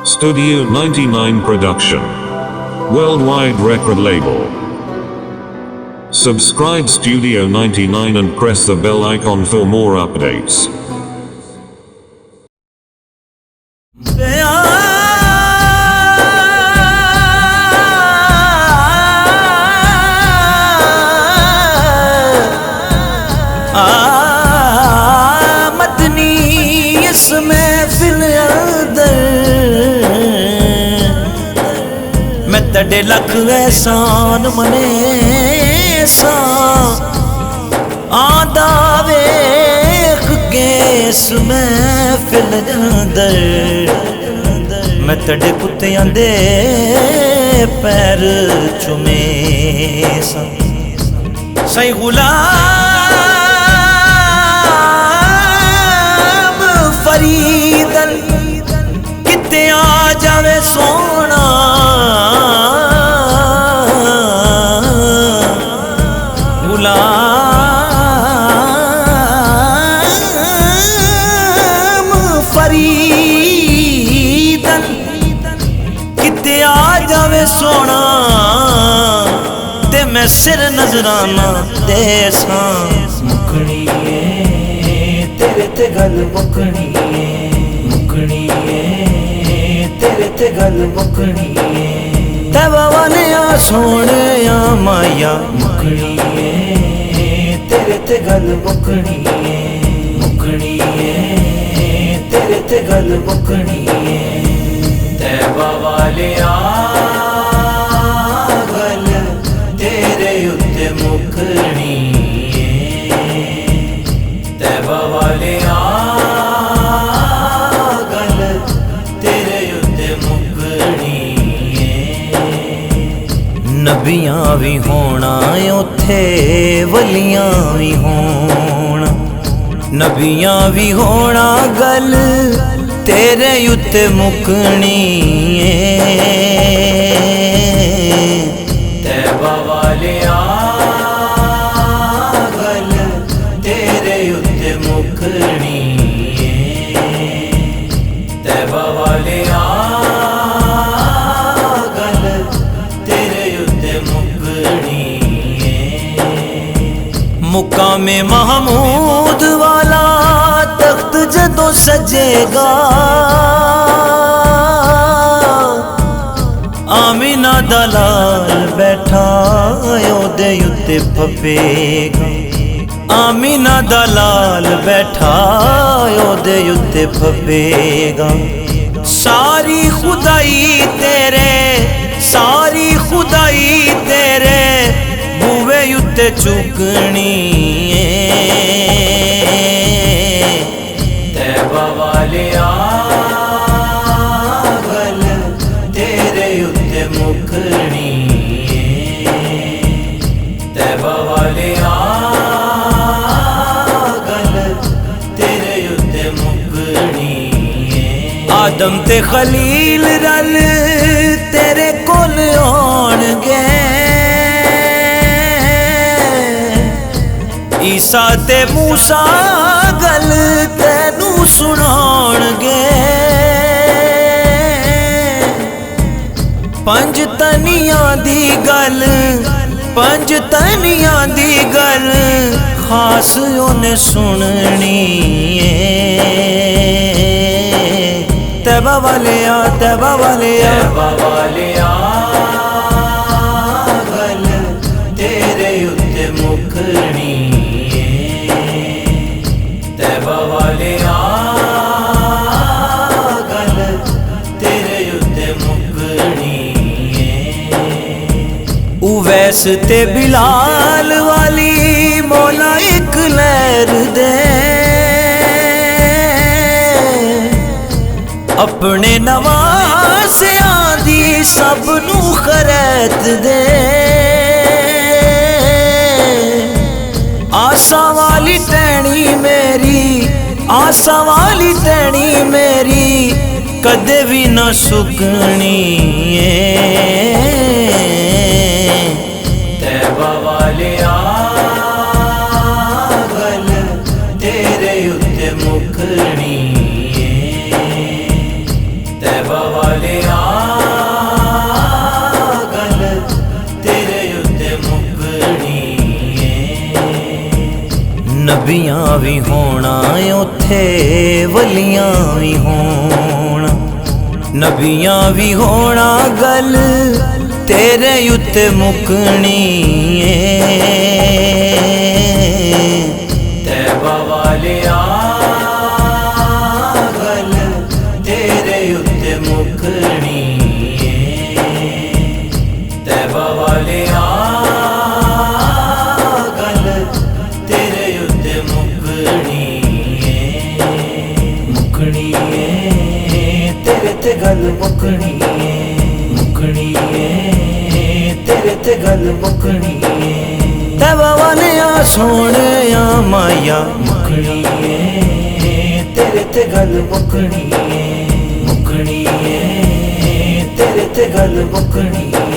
Studio 99 Production. Worldwide record label. Subscribe Studio 99 and press the bell icon for more updates. तड़े लख एहसान मने सा आंदा वेख के इस महफिल अंदर मैं तड़े कुत्तियां दे पैर चुमे सा सही गुलाम फरीदन किते आ जावे सोना गुलाम फरीदन किते आ जावे सोना ते मैं सिर नजराना दे सा मुकनी है तेरे ते गल मुकनी है मुकनी है तेरे ते गल मुकनी है तवा वाले आ सोने आ माया मुकनी है तेरे ते गल मुकनी है मुकनी है तेरे ते गल मुकनी है तवा वाले आ गल तेरे उत्ते मुकनी है तवा वाले आ गल तेरे उत्ते मुकनी नबियां भी होना उथे वलियां भी होना नबियां भी होना गल तेरे उत्ते मुकनी तैबा वाले आ गल तेरे उत्ते मुकनी तैबा वाले आ मुकामे महमूद वाला तख्त जदों सजेगा आमीना दा लाल बैठा ओदे उत्ते फपेगा आमीना दा लाल बैठा ओदे उत्ते फपेगा सारी खुदाई तेरे सारी खुदाई तेरे बूवे उत्ते चुकनी तैबा वाले आ गल तेरे उत्ते मुकनी तैबा वाले आ गल तेरे उत्ते मुकनी आदम ते खलील रल तेरे कोल आउणगे ईसा ते मूसा गल तेनू सुनाणगे पंज तनियां दी गल पंज तनियां दी गल खास ओने सुननी तैबा वाले आ तैबा वाले आ तैबा वाले आ गल तेरे उत्ते मुकनी तैबा वाले आ गल तेरे उत्ते मुकनी उवैस ते बिलाल वाली मौला एक लहर दे अपने नवाज़ियां दी सब नू खरैत दे आसा वाली टैणी मेरी आसा वाली टैणी मेरी कदे भी न सुकनी तैबा वाले आ गल तेरे उत्ते मुकनी ਤੈਬਾ ਵਾਲਿਆ ਗੱਲ ਤੇਰੇ ਉੱਤੇ ਮੁੱਕਣੀ ਏ। ਨਬੀਆਂ ਵੀ ਹੋਣਾ ਉੱਥੇ ਵਲੀਆਂ ਵੀ ਹੋਣਾ, ਨਬੀਆਂ ਵੀ ਹੋਣਾ ਗੱਲ ਤੇਰੇ ਉੱਤੇ ਮੁੱਕਣੀ ਏ। ਤੈਬਾ ਵਾਲਿਆ ਗੱਲ ਤੇਰੇ ਉੱਤੇ ਮੁੱਕਣੀ ਏ। ਤੈਬਾ ਵਾਲਿਆ ਗੱਲ ਤੇਰੇ ਉੱਤੇ ਮੁੱਕਣੀ ਏ। ਮੁੱਕਣੀ ਏ ਤੇਰੇ ਤੇ ਗੱਲ ਮੁੱਕਣੀ ਏ। ਮੁੱਕਣੀ ਏ ਤੇਰੇ ਤੇ ਗੱਲ ਮੁੱਕਣੀ ਏ। ਤੈਬਾ ਵਾਲਿਆ ਸੋਹਣਿਆ ਮਾਇਆ ਮੁੱਕਣੀ ਏ ਤੇਰੇ ਤੇ ਗੱਲ ਮੁੱਕਣੀ ਏ। ਮੁੱਕਣੀ ਏ ਤੇਰੇ ਤੇ ਗੱਲ ਮੁੱਕਣੀ ਏ।